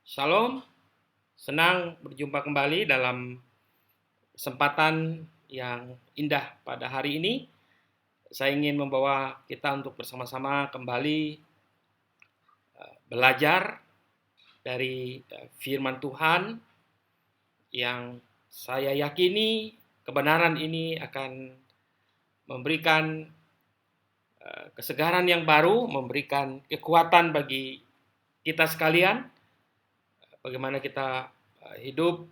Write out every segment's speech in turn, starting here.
Shalom, senang berjumpa kembali dalam kesempatan yang indah pada hari ini. Saya ingin membawa kita untuk bersama-sama kembali belajar dari firman Tuhan yang saya yakini kebenaran ini akan memberikan kesegaran yang baru, memberikan kekuatan bagi kita sekalian, bagaimana kita hidup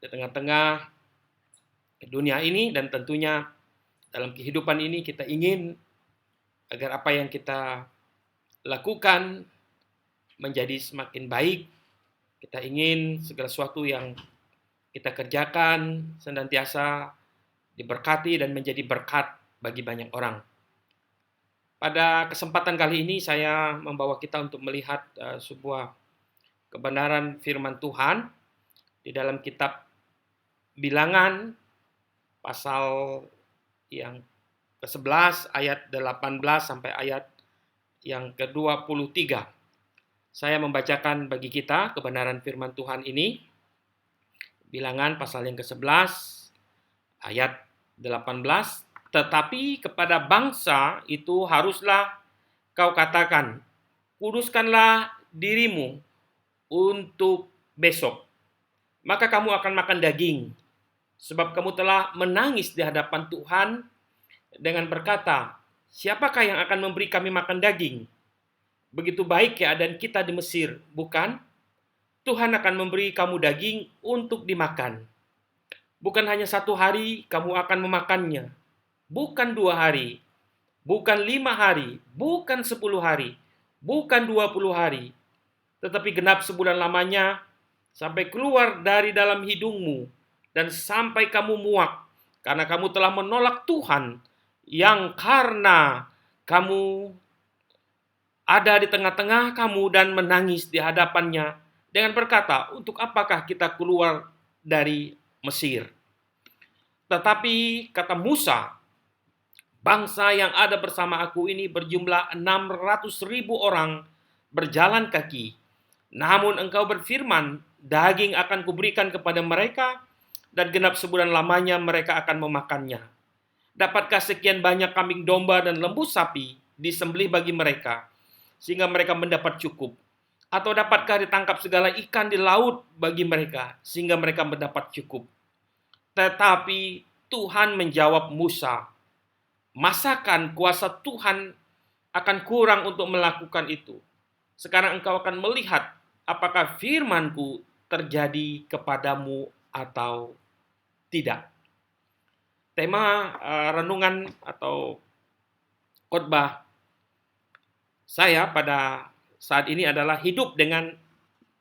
di tengah-tengah dunia ini, dan tentunya dalam kehidupan ini kita ingin agar apa yang kita lakukan menjadi semakin baik. Kita ingin segala sesuatu yang kita kerjakan senantiasa diberkati dan menjadi berkat bagi banyak orang. Pada kesempatan kali ini saya membawa kita untuk melihat sebuah kebenaran firman Tuhan di dalam kitab Bilangan pasal yang ke-11 ayat 18 sampai ayat yang ke-23. Saya membacakan bagi kita kebenaran firman Tuhan ini. Bilangan pasal yang ke-11 ayat 18. Tetapi kepada bangsa itu haruslah kau katakan, kuduskanlah dirimu untuk besok. Maka kamu akan makan daging, sebab kamu telah menangis di hadapan Tuhan dengan berkata, siapakah yang akan memberi kami makan daging? Begitu baik keadaan kita di Mesir, bukan? Tuhan akan memberi kamu daging untuk dimakan. Bukan hanya 1 hari kamu akan memakannya, bukan 2 hari, bukan 5 hari, bukan 10 hari, bukan 20 hari, tetapi genap sebulan lamanya, sampai keluar dari dalam hidungmu, dan sampai kamu muak, karena kamu telah menolak Tuhan, yang karena kamu ada di tengah-tengah kamu dan menangis di hadapannya, dengan berkata, untuk apakah kita keluar dari Mesir? Tetapi kata Musa, bangsa yang ada bersama aku ini berjumlah 600.000 orang berjalan kaki. Namun engkau berfirman, daging akan kuberikan kepada mereka, dan genap sebulan lamanya mereka akan memakannya. Dapatkah sekian banyak kambing domba dan lembu sapi disembelih bagi mereka, sehingga mereka mendapat cukup? Atau dapatkah ditangkap segala ikan di laut bagi mereka, sehingga mereka mendapat cukup? Tetapi Tuhan menjawab Musa, masakan kuasa Tuhan akan kurang untuk melakukan itu? Sekarang engkau akan melihat apakah firman-Ku terjadi kepadamu atau tidak. Tema renungan atau khotbah saya pada saat ini adalah hidup dengan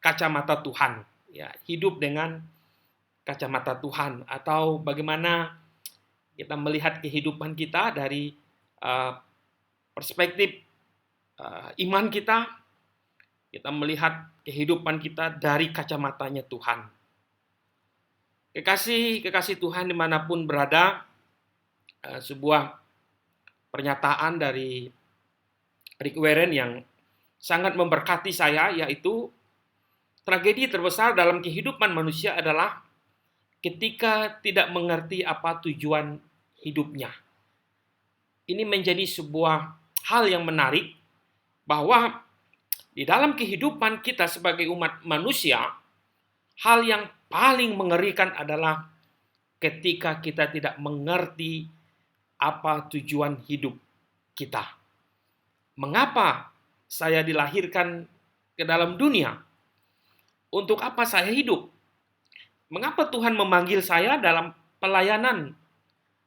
kacamata Tuhan. Ya, hidup dengan kacamata Tuhan, atau bagaimana kita melihat kehidupan kita dari perspektif iman kita. Kita melihat kehidupan kita dari kacamatanya Tuhan. Kekasih Tuhan dimanapun berada, sebuah pernyataan dari Rick Warren yang sangat memberkati saya, yaitu tragedi terbesar dalam kehidupan manusia adalah ketika tidak mengerti apa tujuan hidupnya. Ini menjadi sebuah hal yang menarik, bahwa di dalam kehidupan kita sebagai umat manusia, hal yang paling mengerikan adalah ketika kita tidak mengerti apa tujuan hidup kita. Mengapa saya dilahirkan ke dalam dunia? Untuk apa saya hidup? Mengapa Tuhan memanggil saya dalam pelayanan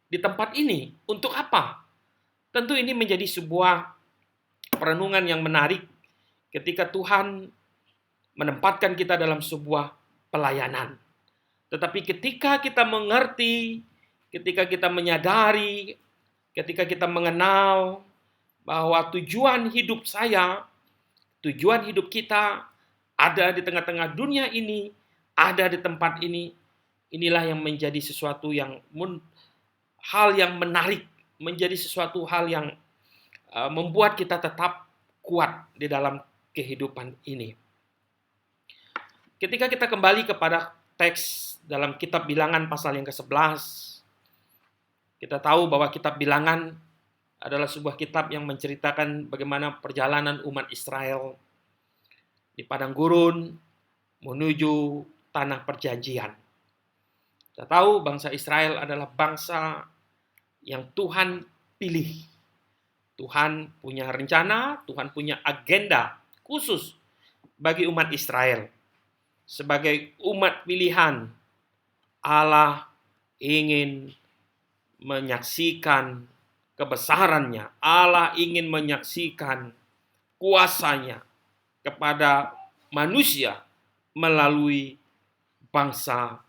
di tempat ini? Untuk apa? Tentu ini menjadi sebuah perenungan yang menarik ketika Tuhan menempatkan kita dalam sebuah pelayanan. Tetapi ketika kita mengerti, ketika kita menyadari, ketika kita mengenal bahwa tujuan hidup saya, tujuan hidup kita ada di tengah-tengah dunia ini, ada di tempat ini, inilah yang menjadi sesuatu yang hal yang menarik, menjadi sesuatu hal yang membuat kita tetap kuat di dalam kehidupan ini. Ketika kita kembali kepada teks dalam kitab Bilangan pasal yang ke-11, kita tahu bahwa kitab Bilangan adalah sebuah kitab yang menceritakan bagaimana perjalanan umat Israel di padang gurun menuju tanah perjanjian. Kita tahu bangsa Israel adalah bangsa yang Tuhan pilih. Tuhan punya rencana, Tuhan punya agenda khusus bagi umat Israel. Sebagai umat pilihan, Allah ingin menyaksikan kebesarannya. Allah ingin menyaksikan kuasanya kepada manusia melalui bangsa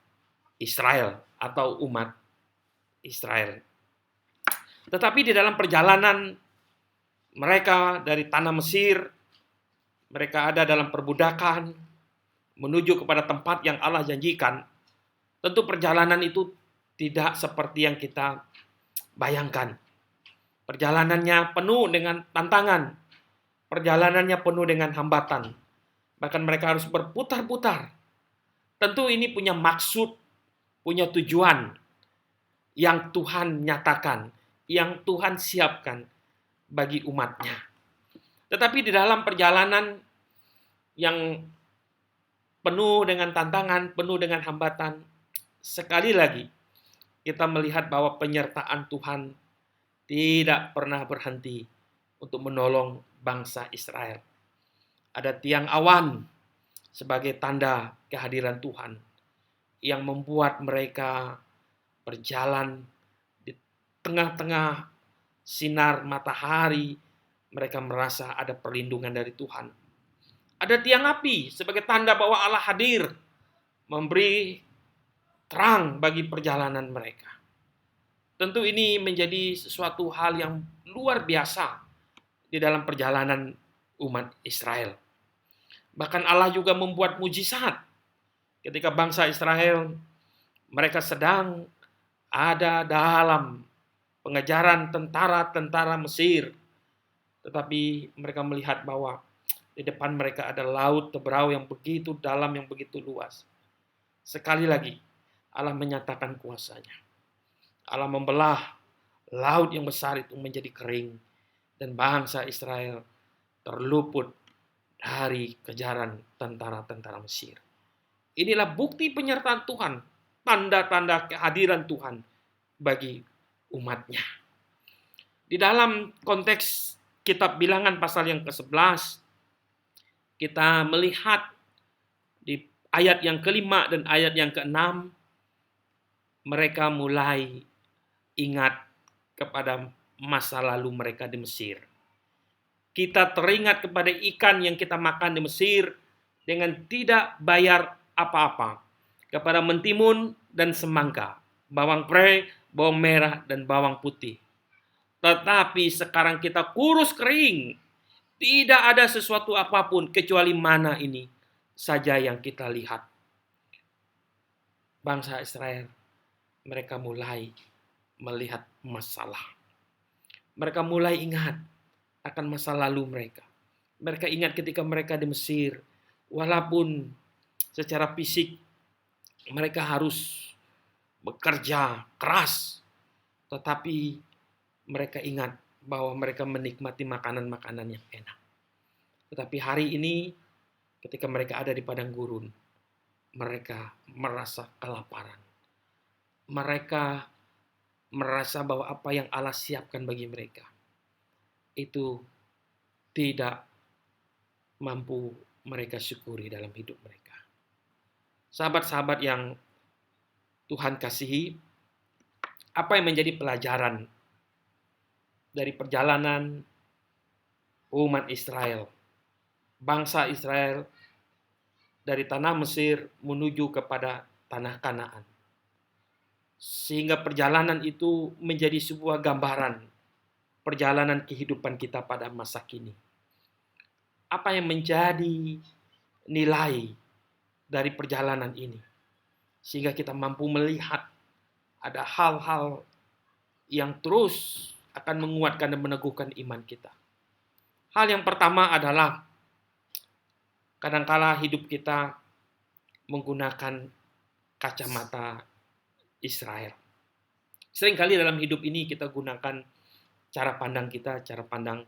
Israel atau umat Israel. Tetapi di dalam perjalanan mereka dari tanah Mesir, mereka ada dalam perbudakan menuju kepada tempat yang Allah janjikan. Tentu perjalanan itu tidak seperti yang kita bayangkan. Perjalanannya penuh dengan tantangan. Perjalanannya penuh dengan hambatan. Bahkan mereka harus berputar-putar. Tentu ini punya maksud, punya tujuan yang Tuhan nyatakan, yang Tuhan siapkan bagi umatnya. Tetapi di dalam perjalanan yang penuh dengan tantangan, penuh dengan hambatan, sekali lagi kita melihat bahwa penyertaan Tuhan tidak pernah berhenti untuk menolong bangsa Israel. Ada tiang awan sebagai tanda kehadiran Tuhan yang membuat mereka berjalan di tengah-tengah sinar matahari. Mereka merasa ada perlindungan dari Tuhan. Ada tiang api sebagai tanda bahwa Allah hadir, memberi terang bagi perjalanan mereka. Tentu ini menjadi sesuatu hal yang luar biasa di dalam perjalanan umat Israel. Bahkan Allah juga membuat mujizat ketika bangsa Israel mereka sedang ada dalam pengejaran tentara-tentara Mesir. Tetapi mereka melihat bahwa di depan mereka ada laut Teberau yang begitu dalam, yang begitu luas. Sekali lagi, Allah menyatakan kuasanya. Allah membelah laut yang besar itu menjadi kering. Dan bangsa Israel terluput dari kejaran tentara-tentara Mesir. Inilah bukti penyertaan Tuhan. Tanda-tanda kehadiran Tuhan bagi umatnya. Di dalam konteks kitab Bilangan pasal yang ke-11, kita melihat di ayat yang ke-5 dan ayat yang ke-6, mereka mulai ingat kepada masa lalu mereka di Mesir. Kita teringat kepada ikan yang kita makan di Mesir dengan tidak bayar apa-apa, kepada mentimun dan semangka, bawang prei, bawang merah, dan bawang putih. Tetapi sekarang kita kurus kering, tidak ada sesuatu apapun kecuali mana ini saja yang kita lihat. Bangsa Israel, mereka mulai melihat masalah. Mereka mulai ingat akan masa lalu mereka. Mereka ingat ketika mereka di Mesir, walaupun secara fisik mereka harus bekerja keras, tetapi mereka ingat bahwa mereka menikmati makanan-makanan yang enak. Tetapi hari ini ketika mereka ada di padang gurun, mereka merasa kelaparan. Mereka merasa bahwa apa yang Allah siapkan bagi mereka itu tidak mampu mereka syukuri dalam hidup mereka. Sahabat-sahabat yang Tuhan kasihi, apa yang menjadi pelajaran dari perjalanan umat Israel, bangsa Israel dari tanah Mesir menuju kepada tanah Kanaan? Sehingga perjalanan itu menjadi sebuah gambaran perjalanan kehidupan kita pada masa kini. Apa yang menjadi nilai dari perjalanan ini? Sehingga kita mampu melihat ada hal-hal yang terus akan menguatkan dan meneguhkan iman kita. Hal yang pertama adalah kadangkala hidup kita menggunakan kacamata Israel. Seringkali dalam hidup ini kita gunakan cara pandang kita, cara pandang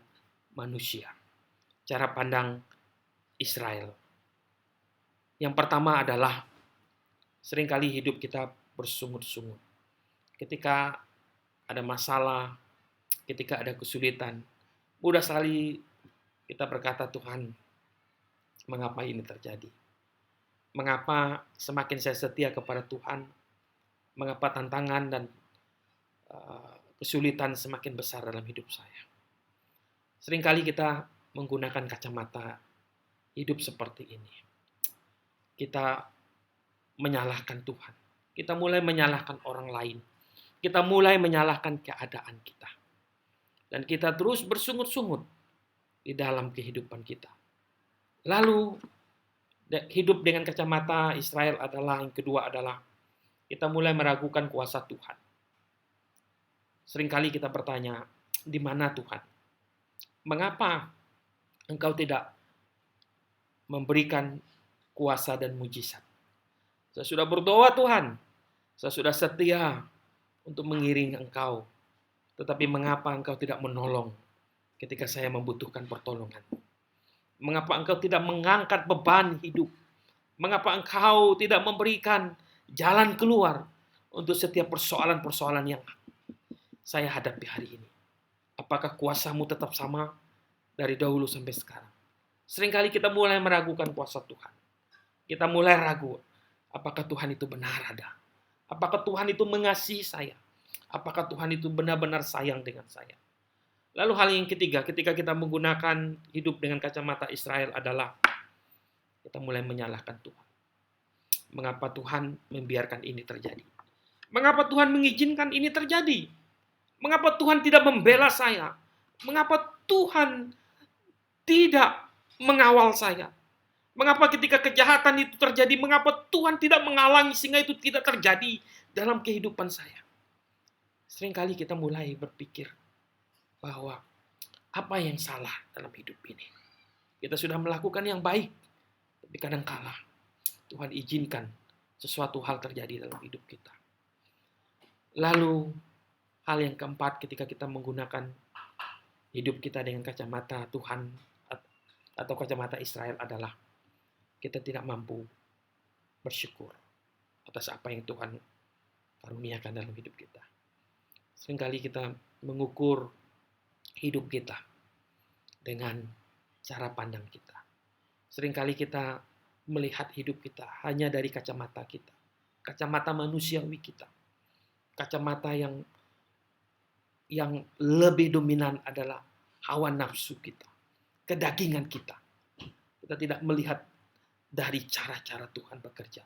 manusia, cara pandang Israel. Yang pertama adalah seringkali hidup kita bersungut-sungut. Ketika ada masalah, ketika ada kesulitan, mudah sekali kita berkata, Tuhan, mengapa ini terjadi? Mengapa semakin saya setia kepada Tuhan, mengapa tantangan dan kesulitan semakin besar dalam hidup saya? Seringkali kita menggunakan kacamata hidup seperti ini. Kita menyalahkan Tuhan. Kita mulai menyalahkan orang lain. Kita mulai menyalahkan keadaan kita. Dan kita terus bersungut-sungut di dalam kehidupan kita. Lalu hidup dengan kacamata Israel adalah yang kedua adalah kita mulai meragukan kuasa Tuhan. Seringkali kita bertanya, di mana Tuhan? Mengapa Engkau tidak memberikan kuasa dan mujizat? Saya sudah berdoa Tuhan, saya sudah setia untuk mengiring Engkau. Tetapi mengapa Engkau tidak menolong ketika saya membutuhkan pertolongan? Mengapa Engkau tidak mengangkat beban hidup? Mengapa Engkau tidak memberikan jalan keluar untuk setiap persoalan-persoalan yang saya hadapi hari ini? Apakah kuasa-Mu tetap sama dari dahulu sampai sekarang? Seringkali kita mulai meragukan kuasa Tuhan. Kita mulai ragu, apakah Tuhan itu benar ada? Apakah Tuhan itu mengasihi saya? Apakah Tuhan itu benar-benar sayang dengan saya? Lalu hal yang ketiga, ketika kita menggunakan hidup dengan kacamata Israel adalah kita mulai menyalahkan Tuhan. Mengapa Tuhan membiarkan ini terjadi? Mengapa Tuhan mengizinkan ini terjadi? Mengapa Tuhan tidak membela saya? Mengapa Tuhan tidak mengawal saya? Mengapa ketika kejahatan itu terjadi, mengapa Tuhan tidak menghalangi sehingga itu tidak terjadi dalam kehidupan saya? Seringkali kita mulai berpikir bahwa apa yang salah dalam hidup ini? Kita sudah melakukan yang baik, tapi kadangkala Tuhan izinkan sesuatu hal terjadi dalam hidup kita. Lalu hal yang keempat ketika kita menggunakan hidup kita dengan kacamata Tuhan atau kacamata Israel adalah kita tidak mampu bersyukur atas apa yang Tuhan karuniakan dalam hidup kita. Seringkali kita mengukur hidup kita dengan cara pandang kita. Seringkali kita melihat hidup kita hanya dari kacamata kita. Kacamata manusiawi kita. Kacamata yang lebih dominan adalah hawa nafsu kita. Kedagingan kita. Kita tidak melihat dari cara-cara Tuhan bekerja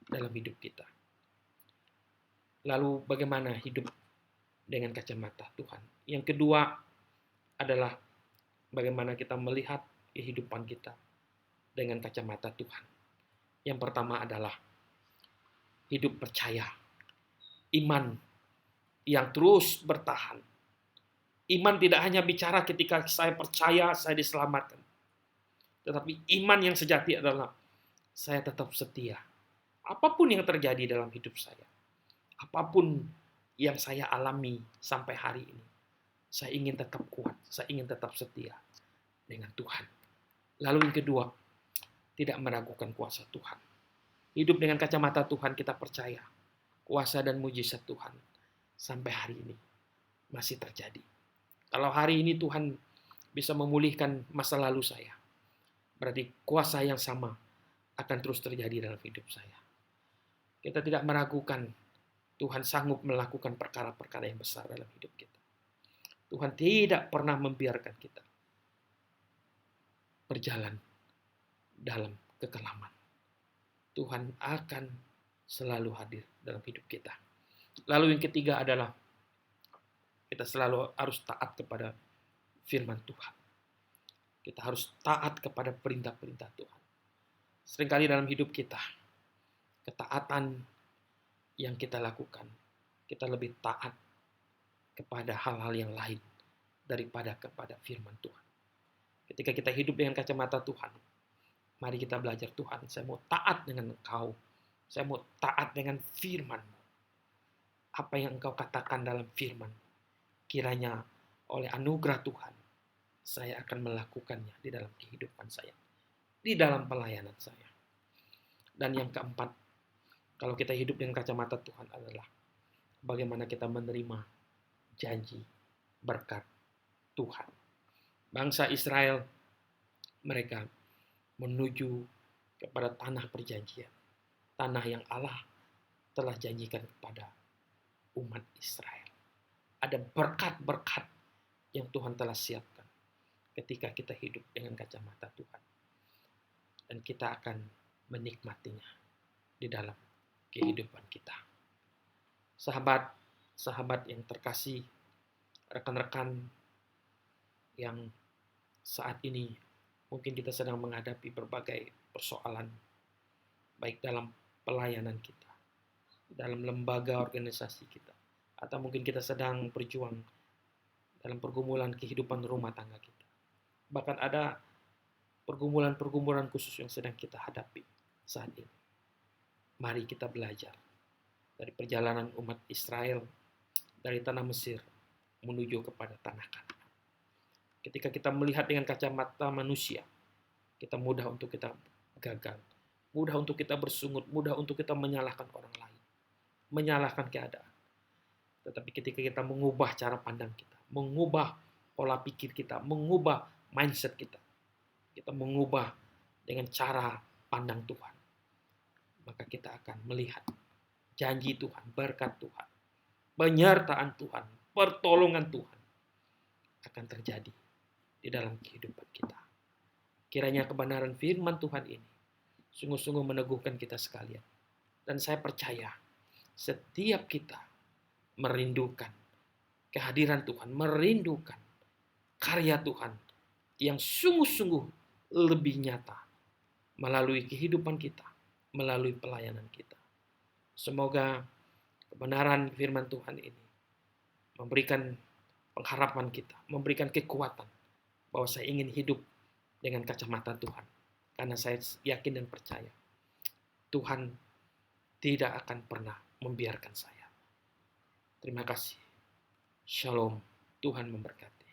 dalam hidup kita. Lalu bagaimana hidup dengan kacamata Tuhan? Yang kedua adalah bagaimana kita melihat kehidupan kita dengan kacamata Tuhan. Yang pertama adalah hidup percaya. Iman yang terus bertahan. Iman tidak hanya bicara ketika saya percaya saya diselamatkan. Tetapi iman yang sejati adalah saya tetap setia. Apapun yang terjadi dalam hidup saya. Apapun yang saya alami sampai hari ini. Saya ingin tetap kuat. Saya ingin tetap setia dengan Tuhan. Lalu yang kedua, tidak meragukan kuasa Tuhan. Hidup dengan kacamata Tuhan kita percaya. Kuasa dan mujizat Tuhan sampai hari ini masih terjadi. Kalau hari ini Tuhan bisa memulihkan masa lalu saya, berarti kuasa yang sama akan terus terjadi dalam hidup saya. Kita tidak meragukan Tuhan sanggup melakukan perkara-perkara yang besar dalam hidup kita. Tuhan tidak pernah membiarkan kita berjalan dalam kekelaman. Tuhan akan selalu hadir dalam hidup kita. Lalu yang ketiga adalah kita selalu harus taat kepada firman Tuhan. Kita harus taat kepada perintah-perintah Tuhan. Seringkali dalam hidup kita, ketaatan yang kita lakukan, kita lebih taat kepada hal-hal yang lain daripada kepada firman Tuhan. Ketika kita hidup dengan kacamata Tuhan, Mari kita belajar, Tuhan, saya mau taat dengan Engkau. Saya mau taat dengan firman-Mu. Apa yang Engkau katakan dalam firman, kiranya oleh anugerah Tuhan, saya akan melakukannya di dalam kehidupan saya, di dalam pelayanan saya. Dan yang keempat, kalau kita hidup dengan kacamata Tuhan adalah bagaimana kita menerima janji berkat Tuhan. Bangsa Israel, mereka menuju kepada tanah perjanjian. Tanah yang Allah telah janjikan kepada umat Israel. Ada berkat-berkat yang Tuhan telah siapkan ketika kita hidup dengan kacamata Tuhan. Dan kita akan menikmatinya di dalam kehidupan kita. Sahabat yang terkasih, rekan-rekan yang saat ini mungkin kita sedang menghadapi berbagai persoalan, baik dalam pelayanan kita, dalam lembaga organisasi kita, atau mungkin kita sedang berjuang dalam pergumulan kehidupan rumah tangga kita. Bahkan ada pergumulan-pergumulan khusus yang sedang kita hadapi saat ini. Mari kita belajar dari perjalanan umat Israel dari tanah Mesir menuju kepada tanah Kanaan. Ketika kita melihat dengan kacamata manusia, kita mudah untuk kita gagal, mudah untuk kita bersungut, mudah untuk kita menyalahkan orang lain, menyalahkan keadaan. Tetapi ketika kita mengubah cara pandang kita, mengubah pola pikir kita, mengubah mindset kita, kita mengubah dengan cara pandang Tuhan, maka kita akan melihat janji Tuhan, berkat Tuhan, penyertaan Tuhan, pertolongan Tuhan akan terjadi di dalam kehidupan kita. Kiranya kebenaran firman Tuhan ini sungguh-sungguh meneguhkan kita sekalian. Dan saya percaya setiap kita merindukan kehadiran Tuhan, merindukan karya Tuhan yang sungguh-sungguh lebih nyata melalui kehidupan kita, melalui pelayanan kita. Semoga kebenaran firman Tuhan ini memberikan pengharapan kita, memberikan kekuatan bahwa saya ingin hidup dengan kacamata Tuhan. Karena saya yakin dan percaya Tuhan tidak akan pernah membiarkan saya. Terima kasih. Shalom. Tuhan memberkati.